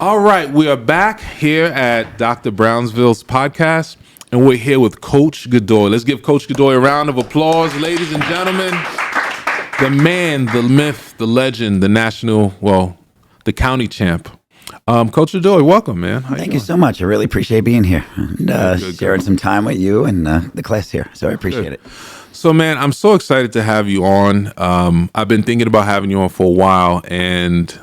All right, we are back here at Dr. Brownsville's podcast, and we're here with Coach Godoy. Let's give Coach Godoy a round of applause, ladies and gentlemen. The man, the myth, the legend, the county champ. Coach Godoy, welcome, man. Thank you so much. I really appreciate being here and sharing some time with you and the class here. So I appreciate it. So, man, I'm so excited to have you on. I've been thinking about having you on for a while, and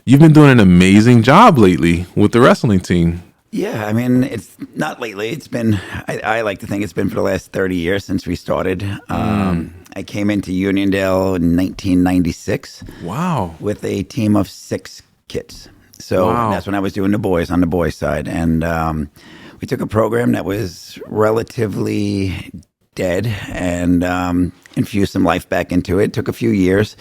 you've been doing an amazing job lately with the wrestling team. Yeah, I mean, it's not lately. It's been, I like to think it's been for the last 30 years since we started. I came into Uniondale in 1996. Wow. With a team of 6 kids. So That's when I was doing the boys on the boys side. And we took a program that was relatively dead and infused some life back into it. It took a few years.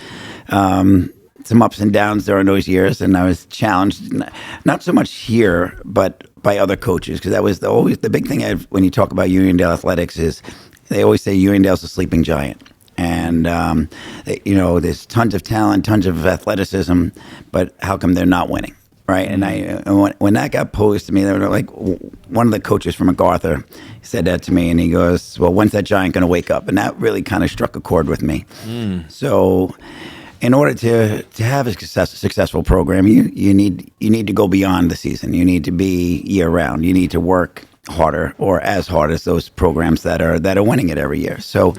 Some ups and downs during those years, and I was challenged, not so much here, but by other coaches, because that was always the big thing when you talk about Uniondale athletics is they always say Uniondale's a sleeping giant. And, there's tons of talent, tons of athleticism, but how come they're not winning, right? And when that got posed to me, they were like, one of the coaches from MacArthur said that to me, and he goes, well, when's that giant going to wake up? And that really kind of struck a chord with me. So in order to have a successful program, you need to go beyond the season. You need to be year round. You need to work harder or as hard as those programs that are winning it every year. So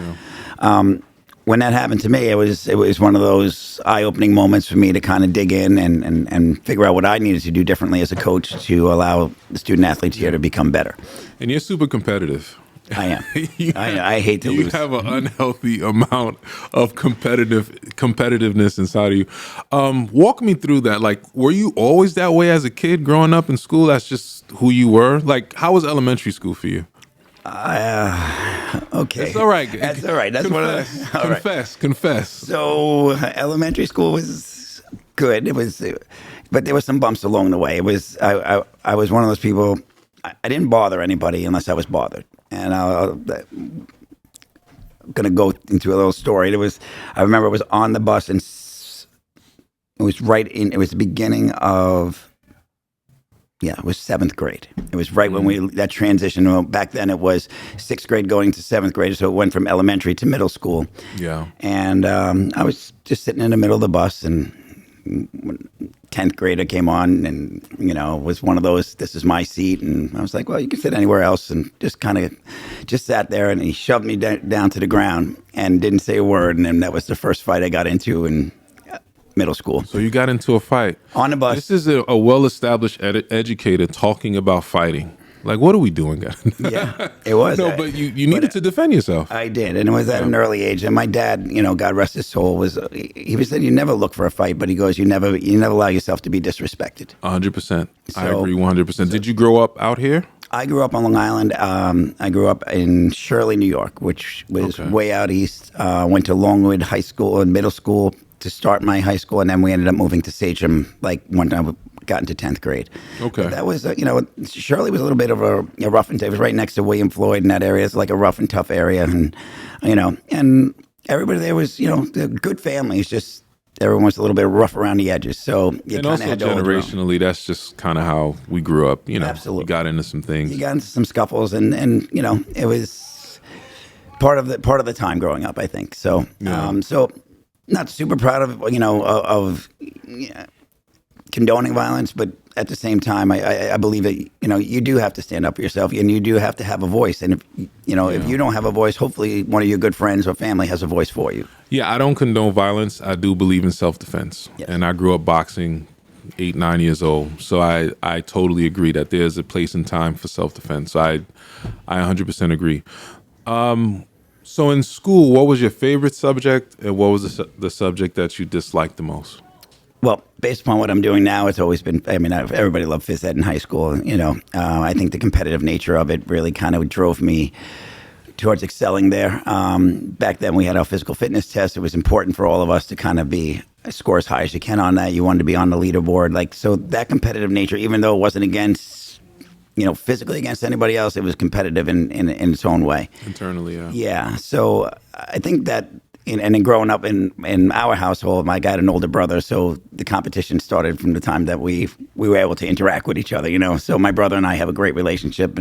when that happened to me, it was one of those eye-opening moments for me to kind of dig in and figure out what I needed to do differently as a coach to allow the student athletes here to become better. And you're super competitive. I am. I hate to lose. You have an unhealthy amount of competitiveness inside of you. Walk me through that. Like, were you always that way as a kid growing up in school? That's just who you were? Like, how was elementary school for you? Okay. It's all right. That's all right. That's Confess. So elementary school was good. But there were some bumps along the way. It was I was one of those people. I didn't bother anybody unless I was bothered. And I'm going to go into a little story. I remember I was on the bus, and it was the beginning of, it was 7th grade. It was right when that transition. Well, back then it was 6th grade going to 7th grade, so it went from elementary to middle school. Yeah. And I was just sitting in the middle of the bus, and 10th grader came on and, was one of those, this is my seat. And I was like, well, you can sit anywhere else, and just kind of sat there, and he shoved me down to the ground and didn't say a word. And then that was the first fight I got into in middle school. So you got into a fight. On the bus. This is a well-established educator talking about fighting. Like, what are we doing? Yeah, it was. No, but you needed to defend yourself. I did, and it was at an early age. And my dad, God rest his soul, he said you never look for a fight, but he goes, you never allow yourself to be disrespected. 100%. I agree 100%. Did you grow up out here? I grew up on Long Island. I grew up in Shirley, New York, which was way out east. Went to Longwood High School and middle school to start my high school, and then we ended up moving to Sachem, like when I got into 10th grade. Okay. But that was, Shirley was a little bit of a rough and tough. It was right next to William Floyd in that area. It's like a rough and tough area. And, and everybody there was, good families, just everyone was a little bit rough around the edges. So you and also generationally, that's just kind of how we grew up. Absolutely. You got into some things. You got into some scuffles, and it was part of the time growing up, I think. So, so not super proud of condoning violence, but at the same time, I believe that you do have to stand up for yourself, and you do have to have a voice. And if you don't have a voice, hopefully one of your good friends or family has a voice for you. Yeah, I don't condone violence. I do believe in self-defense, and I grew up boxing 8, 9 years old, so I totally agree that there's a place and time for self-defense. So I 100% agree. So in school, what was your favorite subject, and what was the subject that you disliked the most? Well, based upon what I'm doing now, it's always been, everybody loved phys ed in high school. I think the competitive nature of it really kind of drove me towards excelling there. Back then we had our physical fitness test. It was important for all of us to kind of score as high as you can on that. You wanted to be on the leaderboard. So that competitive nature, even though it wasn't against, physically against anybody else, it was competitive in its own way. Internally, yeah. Yeah. So I think that, and then growing up in our household, I got an older brother, so the competition started from the time that we were able to interact with each other. So my brother and I have a great relationship,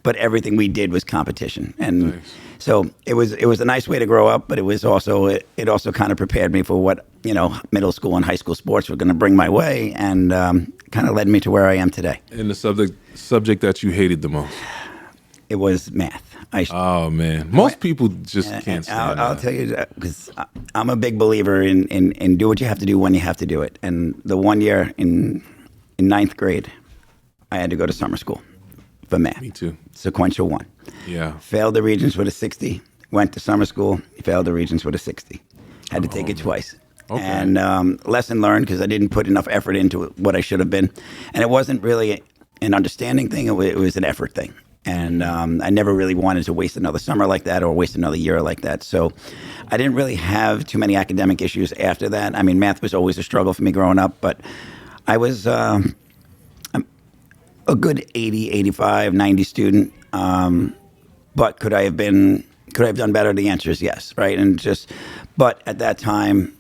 but everything we did was competition, and nice. So it was a nice way to grow up, but it also kind of prepared me for what middle school and high school sports were going to bring my way, and kind of led me to where I am today. And the subject that you hated the most? It was math. Oh man, most people just can't stand I'll tell you that because I'm a big believer in do what you have to do when you have to do it. And the 1 year in ninth grade, I had to go to summer school for math. Me too. Sequential 1. Yeah. Failed the Regents with a 60. Went to summer school. Failed the Regents with a 60. Had to take it twice. Okay. And lesson learned because I didn't put enough effort into what I should have been. And it wasn't really an understanding thing. It was an effort thing. And I never really wanted to waste another summer like that or waste another year like that. So I didn't really have too many academic issues after that. I mean, math was always a struggle for me growing up, but I was a good 80, 85, 90 student. But could I have done better? The answer is yes, right? But at that time,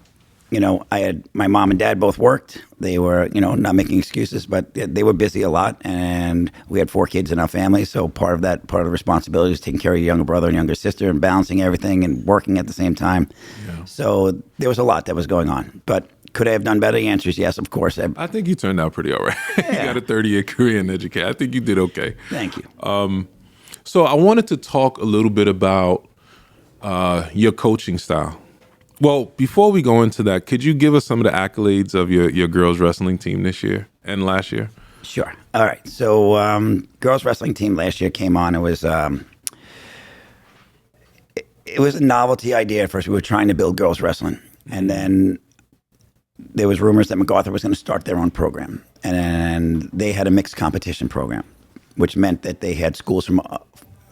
I had my mom and dad both worked. They were, not making excuses, but they were busy a lot, and we had 4 kids in our family. So part of the responsibility was taking care of your younger brother and younger sister and balancing everything and working at the same time. Yeah. So there was a lot that was going on. But could I have done better? The answer is yes, of course. I think you turned out pretty all right. Yeah. You got a 30-year career in education. I think you did okay. Thank you. So I wanted to talk a little bit about your coaching style. Well, before we go into that, could you give us some of the accolades of your girls wrestling team this year and last year? Sure. All right. So girls wrestling team last year came on. It was a novelty idea at first. We were trying to build girls wrestling. And then there was rumors that MacArthur was going to start their own program. And they had a mixed competition program, which meant that they had schools from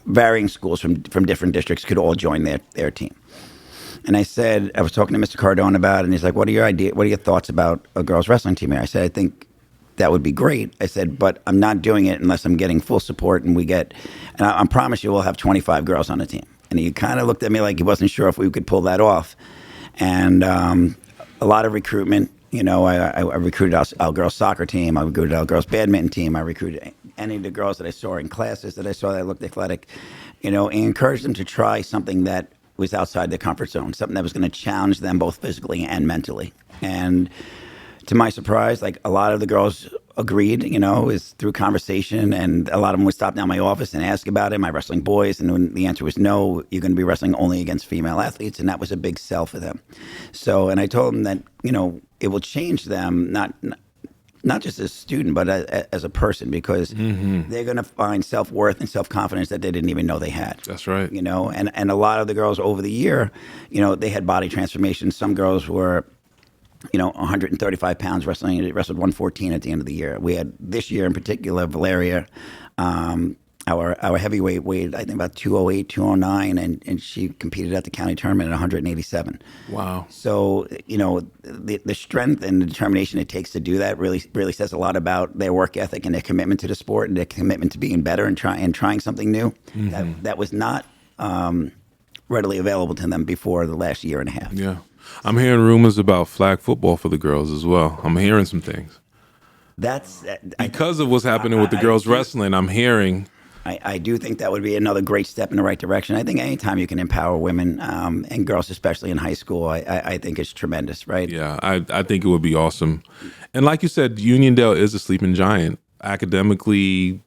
varying schools from different districts could all join their team. And I was talking to Mr. Cardone about it, and he's like, what are your thoughts about a girls wrestling team here? I said, I think that would be great. I said, but I'm not doing it unless I'm getting full support, and I promise you we'll have 25 girls on the team. And he kind of looked at me like he wasn't sure if we could pull that off. And a lot of recruitment, I recruited our girls soccer team, I recruited our girls badminton team, I recruited any of the girls that I saw in classes that I saw that looked athletic, and encouraged them to try something that was outside their comfort zone, something that was going to challenge them both physically and mentally. And to my surprise, like a lot of the girls agreed, is through conversation, and a lot of them would stop down my office and ask about it. Am I wrestling boys? And when the answer was no, you're going to be wrestling only against female athletes, and that was a big sell for them. So, and I told them that, it will change them, not just as a student, but as a person, because they're going to find self-worth and self-confidence that they didn't even know they had. That's right. And a lot of the girls over the year, they had body transformations. Some girls were, 135 pounds wrestling. They wrestled 114 at the end of the year. We had this year in particular, Valeria, our heavyweight weighed, I think, about 208, 209, and she competed at the county tournament at 187. Wow. So, the strength and the determination it takes to do that really says a lot about their work ethic and their commitment to the sport and their commitment to being better and trying something new. That was not readily available to them before the last year and a half. Yeah. I'm hearing rumors about flag football for the girls as well. I'm hearing some things. Because of what's happening with the girls wrestling, I'm hearing... I do think that would be another great step in the right direction. I think anytime you can empower women and girls, especially in high school, I think it's tremendous, right? Yeah, I think it would be awesome. And like you said, Uniondale is a sleeping giant. Academically,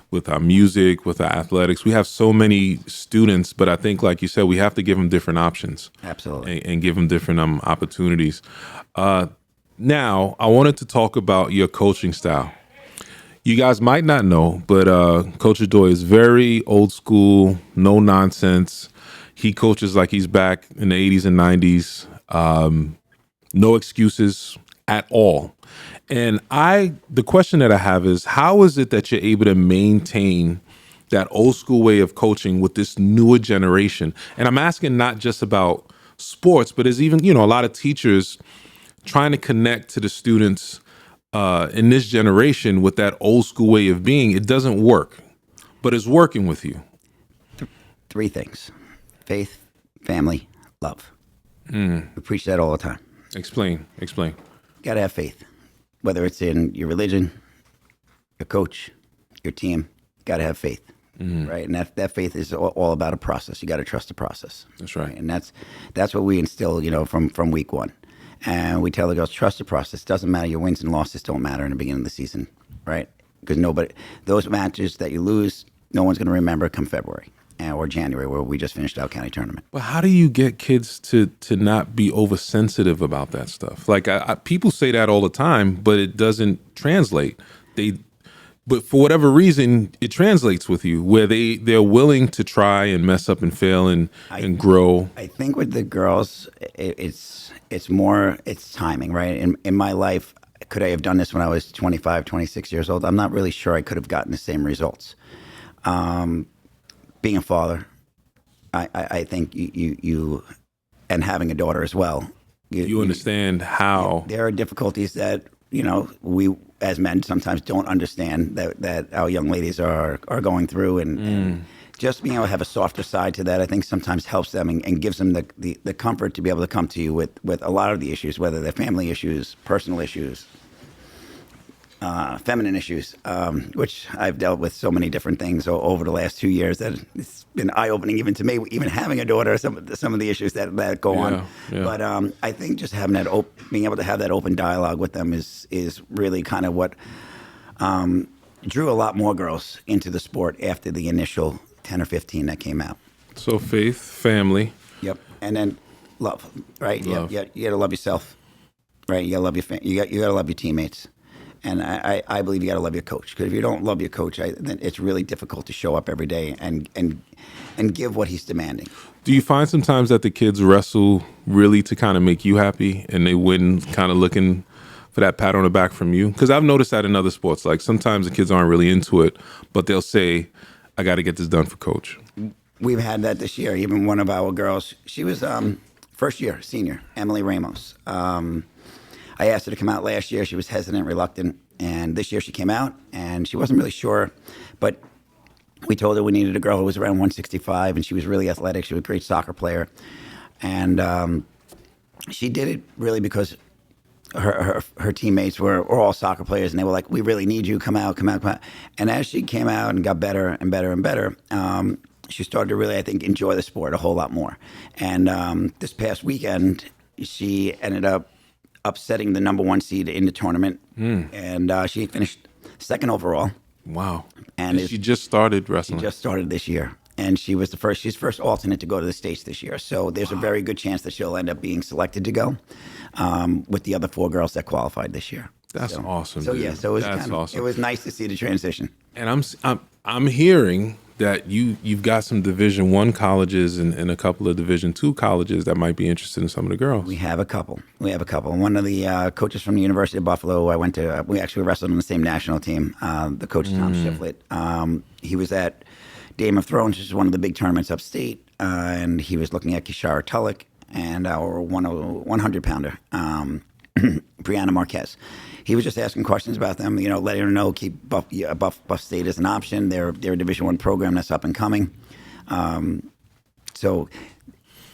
with our music, with our athletics, we have so many students, but I think, like you said, we have to give them different options. Absolutely. And give them different opportunities. Now, I wanted to talk about your coaching style. You guys might not know, but Coach Godoy is very old school, no nonsense. He coaches like he's back in the 80s and 90s. No excuses at all. And the question that I have is, how is it that you're able to maintain that old school way of coaching with this newer generation? And I'm asking not just about sports, but as even, a lot of teachers trying to connect to the students in this generation with that old school way of being. It doesn't work, but it's working with you. 3 things: faith, family, love. We preach that all the time. Explain. You got to have faith, whether it's in your religion, your coach, your team. You got to have faith, right? And that faith is all about a process. You got to trust the process. That's right. And that's what we instill, from week one. And we tell the girls, trust the process. Doesn't matter. Your wins and losses don't matter in the beginning of the season, right? Because those matches that you lose, no one's going to remember come February or January, where we just finished our county tournament. But how do you get kids to not be oversensitive about that stuff? Like people say that all the time, but it doesn't translate. But for whatever reason, it translates with you, where they're willing to try and mess up and fail and grow. I think with the girls, it's timing, right? In my life, could I have done this when I was 25, 26 years old? I'm not really sure I could have gotten the same results. Being a father, I think you and having a daughter as well. You understand how there are difficulties that we as men sometimes don't understand that our young ladies are going through, and just being able to have a softer side to that, I think sometimes helps them and gives them the comfort to be able to come to you with a lot of the issues, whether they're family issues, personal issues, feminine issues, which I've dealt with so many different things over the last 2 years that it's been eye-opening even to me, even having a daughter, some of the issues that go on. Yeah. But I think just having being able to have that open dialogue with them is really kind of what drew a lot more girls into the sport after the initial 10 or 15 that came out. So faith, family. Yep. And then love, right? Love. You got to love yourself, right? You got to love you got to love your teammates. And I believe you got to love your coach, because if you don't love your coach, then it's really difficult to show up every day and give what he's demanding. Do you find sometimes that the kids wrestle really to kind of make you happy, and they win kind of looking for that pat on the back from you? Because I've noticed that in other sports. Like sometimes the kids aren't really into it, but they'll say, I got to get this done for coach. We've had that this year. Even one of our girls, she was first year, senior, Emily Ramos. I asked her to come out last year. She was hesitant, reluctant. And this year she came out, and she wasn't really sure. But we told her we needed a girl who was around 165, and she was really athletic. She was a great soccer player. And she did it really because her teammates were all soccer players, and they were like, we really need you. Come out. And as she came out and got better and better and better, she started to really, I think, enjoy the sport a whole lot more. And this past weekend, she ended up upsetting the number one seed in the tournament, and she finished second overall. Wow! And she just started wrestling. She just started this year, and she was she's first alternate to go to the States this year. So there's a very good chance that she'll end up being selected to go with the other 4 girls that qualified this year. That's awesome. So dude. yeah, so it was awesome. It was nice to see the transition. And I'm hearing that you've got some Division I colleges and a couple of Division II colleges that might be interested in some of the girls. We have a couple. One of the coaches from the University of Buffalo, we actually wrestled on the same national team, the coach Tom Shiflett. He was at Game of Thrones, which is one of the big tournaments upstate, and he was looking at Kishara Tulloch and our 100-pounder, Brianna Marquez. He was just asking questions about them, letting her know keep Buff State as an option. They're a Division I program that's up and coming. So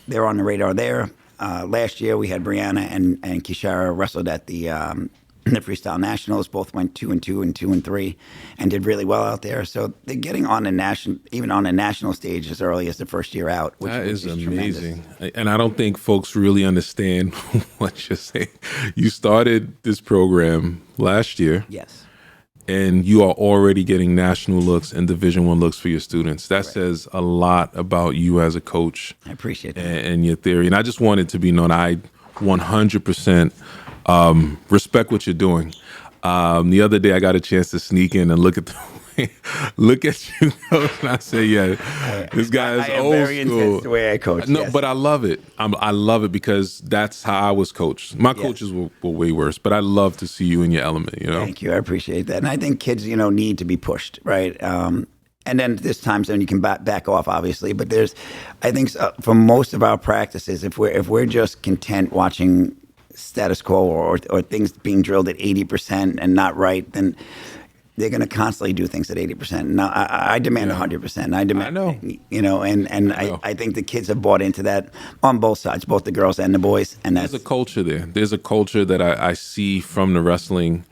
they're on the radar there. Last year we had Brianna and Kishara wrestled at the Freestyle Nationals. Both went 2-2 and 2-3 and did really well out there. So they're getting on even on a national stage as early as the first year out. Which is amazing. Tremendous. And I don't think folks really understand what you're saying. You started this program last year. Yes. And you are already getting national looks and Division I looks for your students. That says a lot about you as a coach. I appreciate that. And your theory. And I just want it to be known, I 100% respect what you're doing. The other day I got a chance to sneak in and look at you, and I say, this guy is old very school. Intense the way I coach. No, yes. but I love it. I love it because that's how I was coached. My coaches were way worse, but I love to see you in your element. Thank you. I appreciate that. And I think kids, need to be pushed, right? And then there's times when you can back off, obviously. But I think for most of our practices, if we're just content watching status quo or things being drilled at 80% and not right, then they're going to constantly do things at 80%. Now, I demand 100%. I demand, I know. I think the kids have bought into that on both sides, both the girls and the boys. And there's a culture there. There's a culture that I see from the wrestling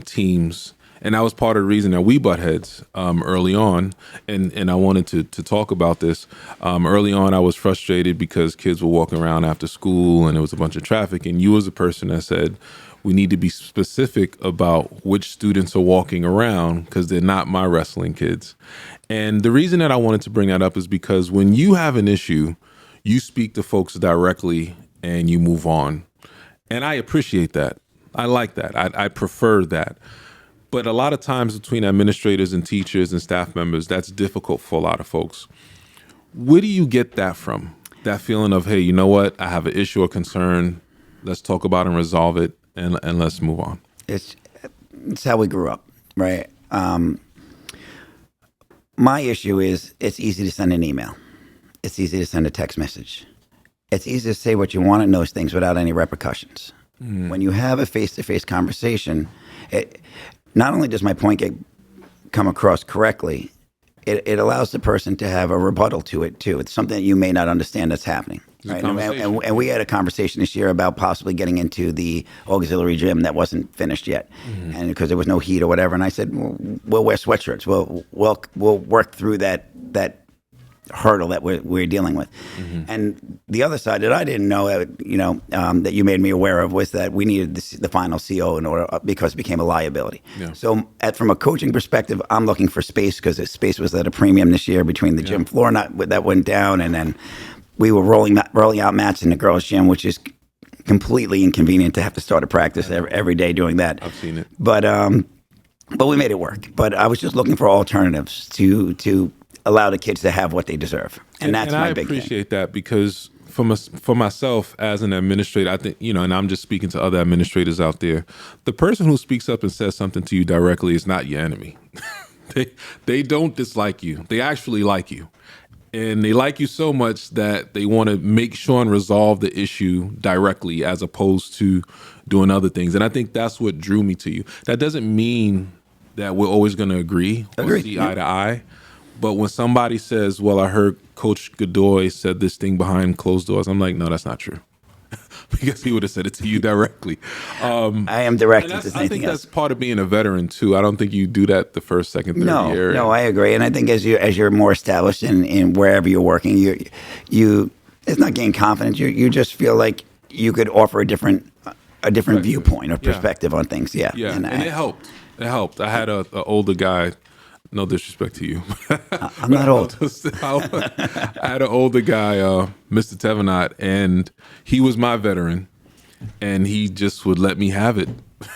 teams. And that was part of the reason that we butt heads early on. And I wanted to talk about this. Early on, I was frustrated because kids were walking around after school and there was a bunch of traffic. And you was a person that said, we need to be specific about which students are walking around because they're not my wrestling kids. And the reason that I wanted to bring that up is because when you have an issue, you speak to folks directly and you move on. And I appreciate that. I like that. I prefer that. But a lot of times between administrators and teachers and staff members, that's difficult for a lot of folks. Where do you get that from? That feeling of, hey, you know what? I have an issue or concern. Let's talk about and resolve it. And let's move on. It's how we grew up, right? My issue is it's easy to send an email. It's easy to send a text message. It's easy to say what you want in those things without any repercussions. When you have a face-to-face conversation, not only does my point come across correctly, it allows the person to have a rebuttal to it, too. It's something that you may not understand that's happening. Right? And we had a conversation this year about possibly getting into the auxiliary gym that wasn't finished yet, and because there was no heat or whatever. And I said, we'll wear sweatshirts. We'll work through that hurdle that we're dealing with. And the other side that I didn't know, that you made me aware of, was that we needed the final CO in order, because it became a liability. Yeah. So from a coaching perspective, I'm looking for space, because the space was at a premium this year between the gym floor that went down, and then we were rolling out mats in the girls' gym, which is completely inconvenient to have to start a practice every day doing that. I've seen it. But we made it work. But I was just looking for alternatives to allow the kids to have what they deserve. And that's my big thing. I appreciate that, because for myself as an administrator, I think, and I'm just speaking to other administrators out there, the person who speaks up and says something to you directly is not your enemy. They don't dislike you. They actually like you. And they like you so much that they want to make sure and resolve the issue directly, as opposed to doing other things. And I think that's what drew me to you. That doesn't mean that we're always going to agree or see eye to eye. But when somebody says, well, I heard Coach Godoy said this thing behind closed doors, I'm like, no, that's not true. Because he would have said it to you directly. I am direct. I think that's part of being a veteran too. I don't think you do that the first, second, third year. No, I agree. And I think as you're more established in wherever you're working, you it's not gain confidence. You just feel like you could offer a different viewpoint or perspective on things. Yeah. And it helped. It helped. I had an older guy. No disrespect to you. I'm not old. I had an older guy, Mr. Tevenot, and he was my veteran, and he just would let me have it.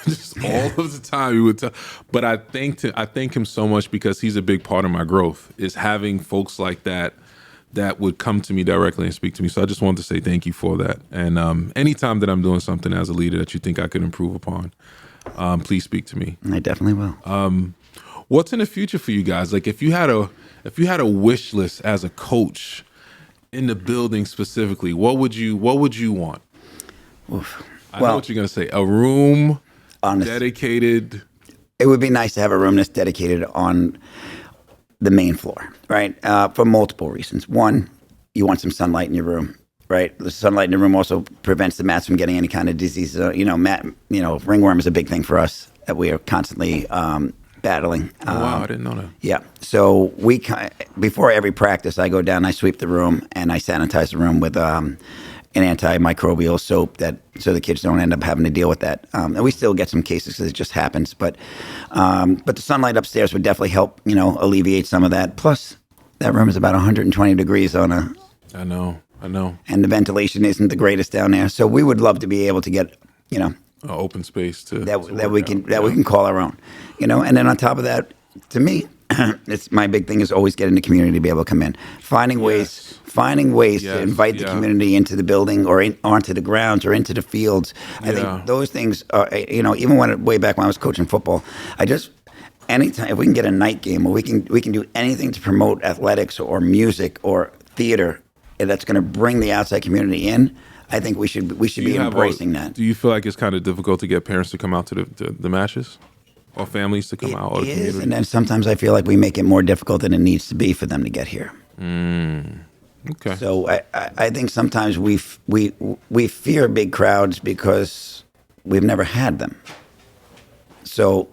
Just all of the time he would tell. But I thank him so much, because he's a big part of my growth, is having folks like that would come to me directly and speak to me. So I just wanted to say thank you for that. And anytime that I'm doing something as a leader that you think I could improve upon, please speak to me. I definitely will. What's in the future for you guys? Like, if you had a wish list as a coach in the building specifically, what would you want? Oof. I know what you're gonna say. A room dedicated. It would be nice to have a room that's dedicated on the main floor, right? For multiple reasons. One, you want some sunlight in your room, right? The sunlight in the room also prevents the mats from getting any kind of disease. Ringworm is a big thing for us that we are constantly battling. Wow, I didn't know that. Yeah. So before every practice, I go down, I sweep the room, and I sanitize the room with an antimicrobial soap, so the kids don't end up having to deal with that. And we still get some cases because it just happens. But the sunlight upstairs would definitely help, alleviate some of that. Plus, that room is about 120 degrees on a. I know. And the ventilation isn't the greatest down there. So we would love to be able to get, an open space that we can call our own, and then on top of that, to me, it's my big thing is always getting the community to be able to come in, finding ways to invite the community into the building or onto the grounds or into the fields. I think those things are, even way back when I was coaching football, anytime if we can get a night game or we can do anything to promote athletics or music or theater that's going to bring the outside community in. I think we should be embracing that. Do you feel like it's kind of difficult to get parents to come out to the matches? or families to come out, or the community? And then sometimes I feel like we make it more difficult than it needs to be for them to get here. Okay. So I think sometimes we fear big crowds because we've never had them. So,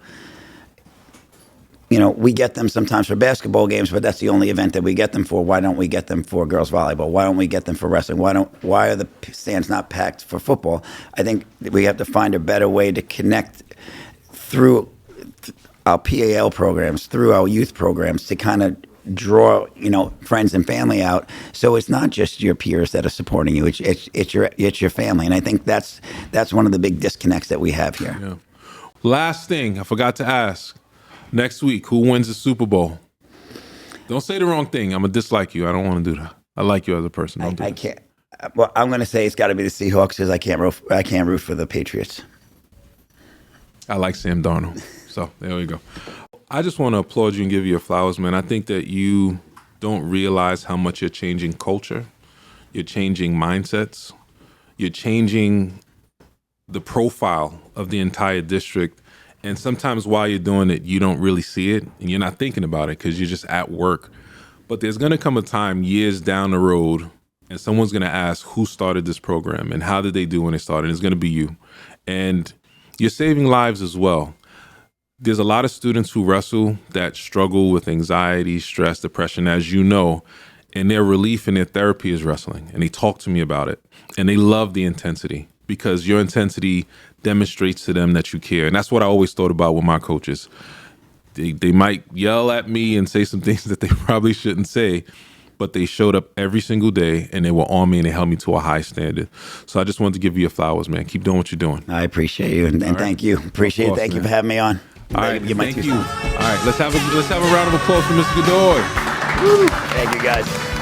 we get them sometimes for basketball games, but that's the only event that we get them for. Why don't we get them for girls volleyball? Why don't we get them for wrestling? Why are the stands not packed for football? I think we have to find a better way to connect through our PAL programs, through our youth programs, to kind of draw friends and family out. So it's not just your peers that are supporting you; it's your family. And I think that's one of the big disconnects that we have here. Yeah. Last thing I forgot to ask: next week, who wins the Super Bowl? Don't say the wrong thing. I'm gonna dislike you. I don't want to do that. I like you as a person. I can't. Well, I'm gonna say it's got to be the Seahawks because I can't root for the Patriots. I like Sam Darnold. So there we go. I just want to applaud you and give you your flowers, man. I think that you don't realize how much you're changing culture. You're changing mindsets. You're changing the profile of the entire district. And sometimes while you're doing it, you don't really see it and you're not thinking about it because you're just at work. But there's going to come a time years down the road and someone's going to ask who started this program and how did they do when they started. It's going to be you. And you're saving lives as well. There's a lot of students who wrestle that struggle with anxiety, stress, depression, as you know, and their relief and their therapy is wrestling. And they talk to me about it. And they love the intensity because your intensity demonstrates to them that you care. And that's what I always thought about with my coaches. They might yell at me and say some things that they probably shouldn't say, but they showed up every single day and they were on me and they held me to a high standard. So I just wanted to give you your flowers, man. Keep doing what you're doing. I appreciate you and thank you. Appreciate it. Thank you for having me on. All right, thank you. All right, let's have a round of applause for Mr. Godoy. Thank you, guys.